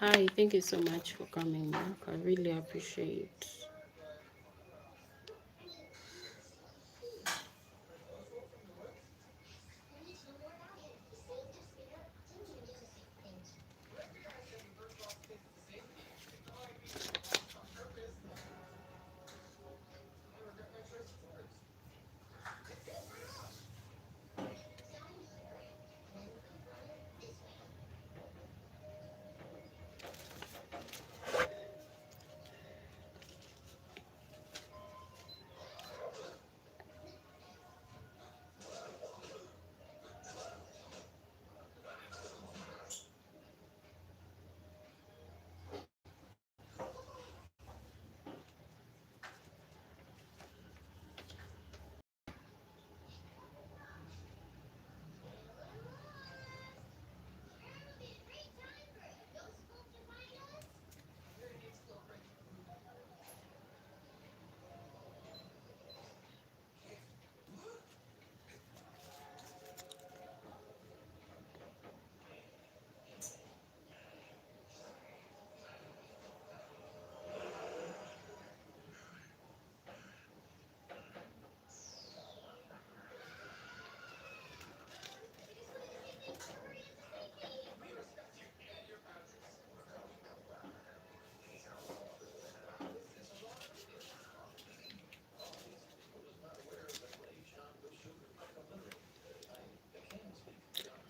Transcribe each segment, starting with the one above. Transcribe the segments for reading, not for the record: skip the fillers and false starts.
Hi, thank you so much for coming back. I really appreciate.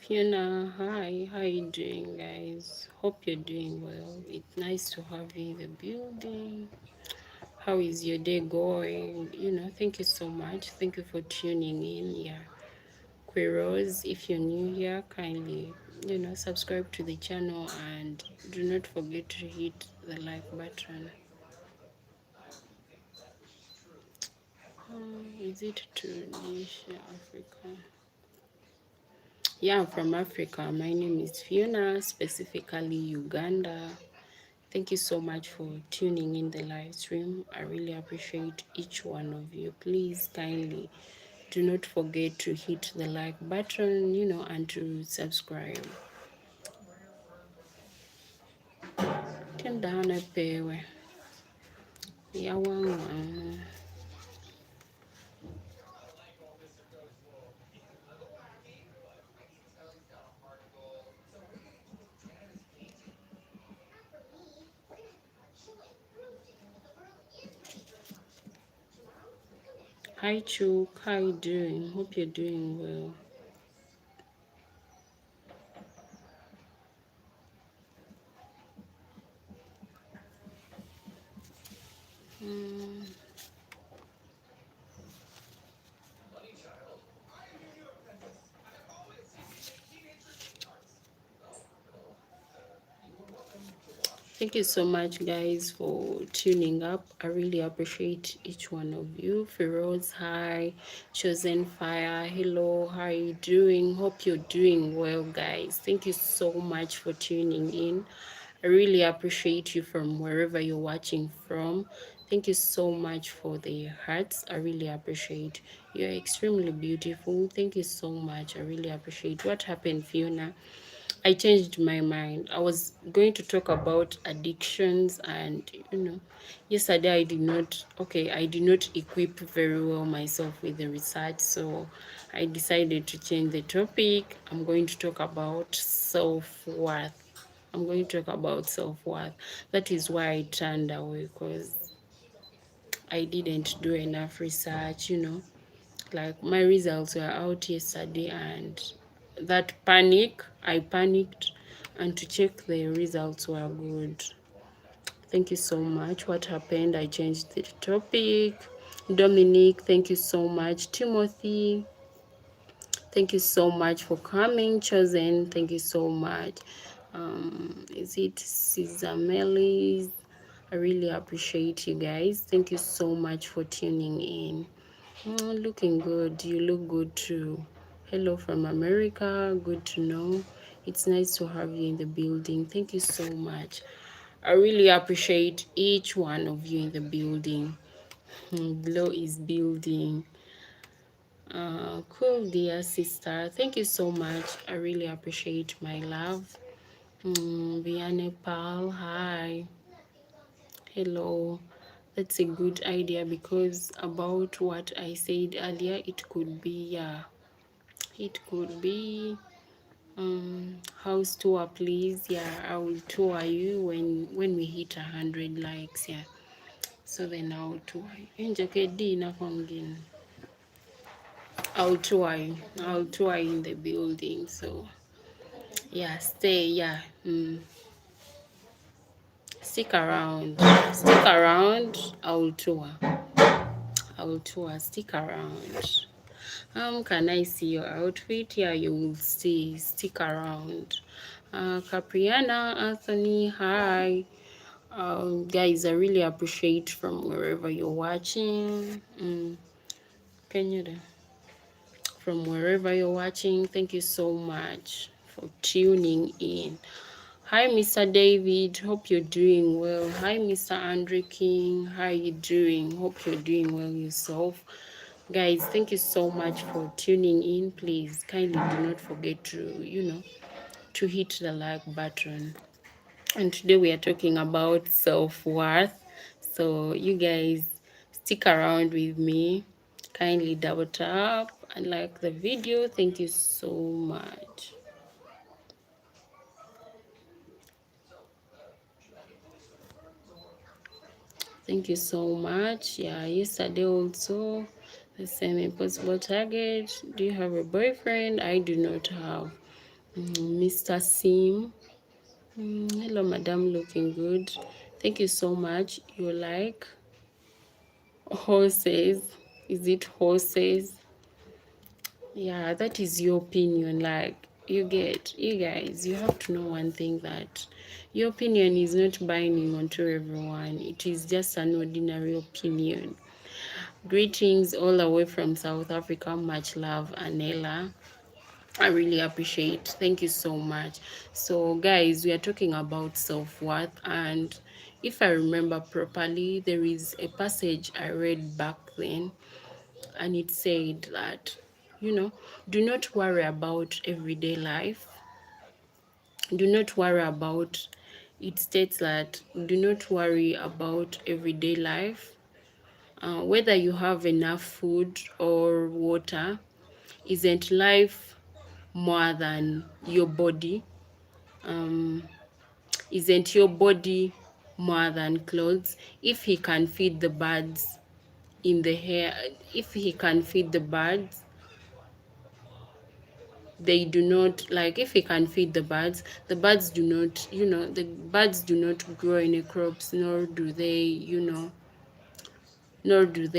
Fiona, hi, how you doing, guys? Hope you're doing well. It's nice to have you in the building. How is your day going? Thank you so much. Thank you for tuning in. Yeah, Queros, if you're new here, kindly, subscribe to the channel and do not forget to hit the like button. Is it Tunisia, Africa? Yeah, I'm from Africa. My name is Fiona, specifically Uganda. Thank you so much for tuning in the live stream. I really appreciate each one of you. Please kindly do not forget to hit the like button, and to subscribe. Tendana pewe. Yawangwa. Hi Chuk, how you doing? Hope you're doing well. Mm. Thank you so much, guys, for tuning up. I really appreciate each one of you. Feroz, hi. Chosen Fire, hello. How are you doing? Hope you're doing well, guys. Thank you so much for tuning in. I really appreciate you from wherever you're watching from. Thank you so much for the hearts. I really appreciate. You're extremely beautiful. Thank you so much. I really appreciate. What happened, Fiona? I changed my mind. I was going to talk about addictions, and yesterday I did not equip very well myself with the research, so I decided to change the topic. I'm going to talk about self-worth. I'm going to talk about self-worth. That is why I turned away, because I didn't do enough research, like my results were out yesterday, and that I panicked, and to check the results were good. Thank you so much. What happened? I changed the topic. Dominic, thank you so much. Timothy, thank you so much for coming. Chosen, thank you so much. Is it Caesar Melis? I really appreciate you guys. Thank you so much for tuning in. Looking good. You look good too. Hello from America. Good to know. It's nice to have you in the building. Thank you so much. I really appreciate each one of you in the building. Glow is building. Cool, dear sister. Thank you so much. I really appreciate my love. Vianney Pal, hi. Hello. That's a good idea because about what I said earlier, it could be, yeah, it could be house tour, please. Yeah, I will tour you when we hit 100 likes. Yeah, so then I'll tour you. I'll tour you. I'll tour you in the building. So yeah, stay. Yeah, stick around. Stick around. I'll tour. I'll tour. Stick around. Can I see your outfit? Yeah, you will see. Stick around. Capriana, Anthony, hi. Guys, I really appreciate from wherever you're watching. Can you do? From wherever you're watching, thank you so much for tuning in. Hi, Mr. David. Hope you're doing well. Hi, Mr. Andre King. How are you doing? Hope you're doing well yourself. Guys, thank you so much for tuning in. Please kindly do not forget to hit the like button. And today we are talking about self-worth. So you guys stick around with me. Kindly double tap and like the video. Thank you so much. Thank you so much. Yeah, yesterday also the same impossible target. Do you have a boyfriend? I do not have. Mr. Sim. Hello, madam, looking good. Thank you so much. You like horses? Is it horses? Yeah, that is your opinion. Like, you guys, you have to know one thing, that your opinion is not binding onto everyone. It is just an ordinary opinion. Greetings all the way from South Africa. Much love, Anela. I really appreciate. Thank you so much. So, guys, we are talking about self-worth, and if I remember properly, there is a passage I read back then, and it said that, do not worry about everyday life. Do not worry about, it states that do not worry about everyday life. Whether you have enough food or water, isn't life more than your body? Um, isn't your body more than clothes? If he can feed the birds in the hair, if he can feed the birds, they do not, like, if he can feed the birds do not, the birds do not grow any crops, nor do they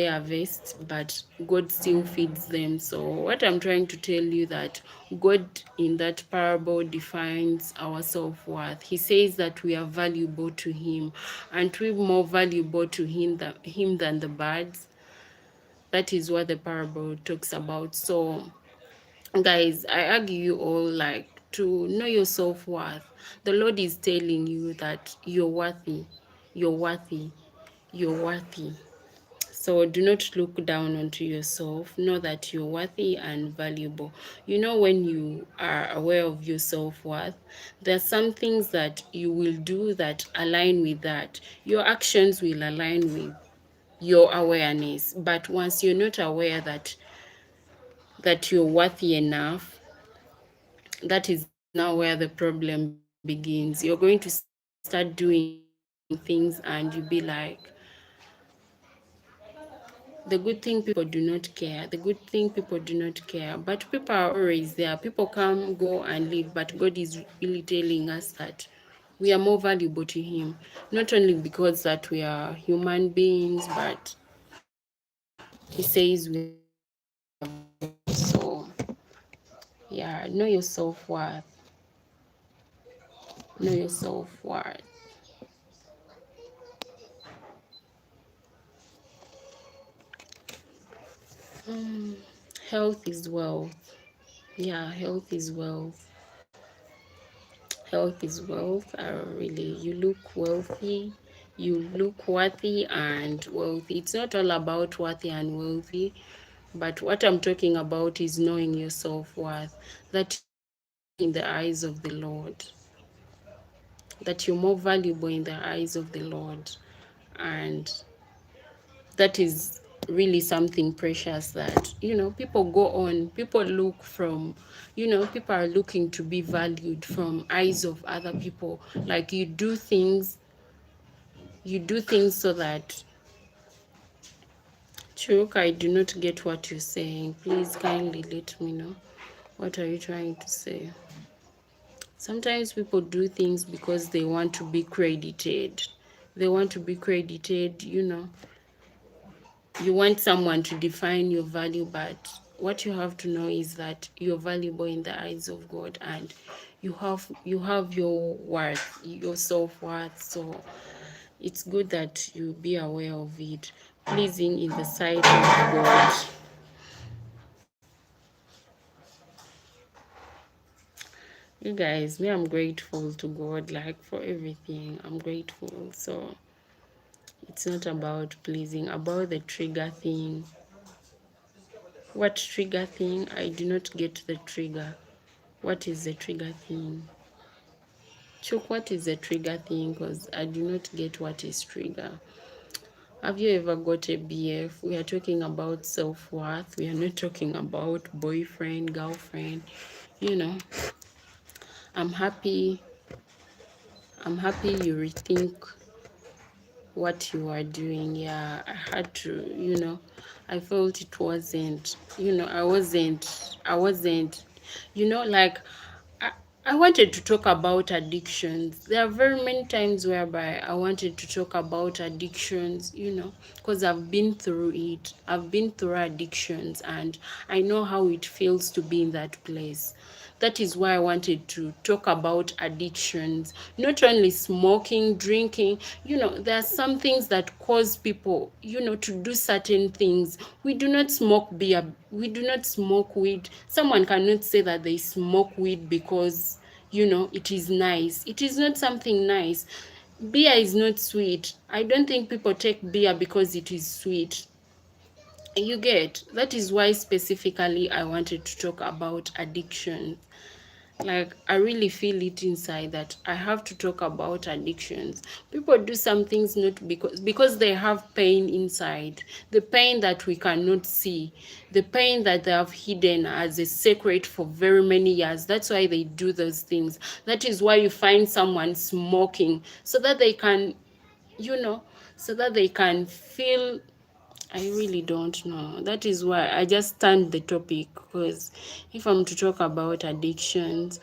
harvest, but God still feeds them. So what I'm trying to tell you, that God in that parable defines our self-worth. He says that we are valuable to him, and we're more valuable to him than the birds. That is what the parable talks about. So guys, I argue you all, like, to know your self-worth. The Lord is telling you that you're worthy, you're worthy, you're worthy. So do not look down onto yourself. Know that you're worthy and valuable. When you are aware of your self-worth, there's some things that you will do that align with that. Your actions will align with your awareness. But once you're not aware that you're worthy enough, that is now where the problem begins. You're going to start doing things and you'll be like, the good thing people do not care. The good thing people do not care. But people are always there. People come, go, and leave. But God is really telling us that we are more valuable to him. Not only because that we are human beings, but he says we are valuable. So yeah, know your self-worth. Know your self-worth. Health is wealth. Yeah, health is wealth. Health is wealth. Really, you look wealthy, you look worthy and wealthy. It's not all about worthy and wealthy, but what I'm talking about is knowing your self-worth, that you are worthy in the eyes of the Lord. that you're more valuable in the eyes of the Lord. And that is really something precious that, people go on, people look from, people are looking to be valued from eyes of other people. Like you do things so that. Chuk, I do not get what you're saying. Please kindly let me know. What are you trying to say? Sometimes people do things because they want to be credited. They want to be credited. You want someone to define your value, but what you have to know is that you're valuable in the eyes of God, and you have your worth, your self-worth. So it's good that you be aware of it. Pleasing in the sight of God. You guys, me, I'm grateful to God, like, for everything. I'm grateful. So it's not about pleasing, about the trigger thing. What trigger thing? I do not get the trigger. What is the trigger thing? Chuk, what is the trigger thing? Because I do not get what is trigger. Have you ever got a BF? We are talking about self-worth. We are not talking about boyfriend, girlfriend. You know, I'm happy. I'm happy you rethink what you are doing. Yeah, I had to, I felt it wasn't, I wasn't, like, I, I wanted to talk about addictions. There are very many times whereby I wanted to talk about addictions, because I've been through it. I've been through addictions, and I know how it feels to be in that place. That is why I wanted to talk about addictions, not only smoking, drinking. There are some things that cause people, to do certain things. We do not smoke beer. We do not smoke weed. Someone cannot say that they smoke weed because, it is nice. It is not something nice. Beer is not sweet. I don't think people take beer because it is sweet. You get? That is why specifically I wanted to talk about addiction. Like, I really feel it inside that I have to talk about addictions. People do some things not because they have pain inside, the pain that we cannot see, the pain that they have hidden as a secret for very many years. That's why they do those things. That is why you find someone smoking, so that they can, you know so that they can feel. I really don't know. That is why I just turned the topic, because if I'm to talk about addictions,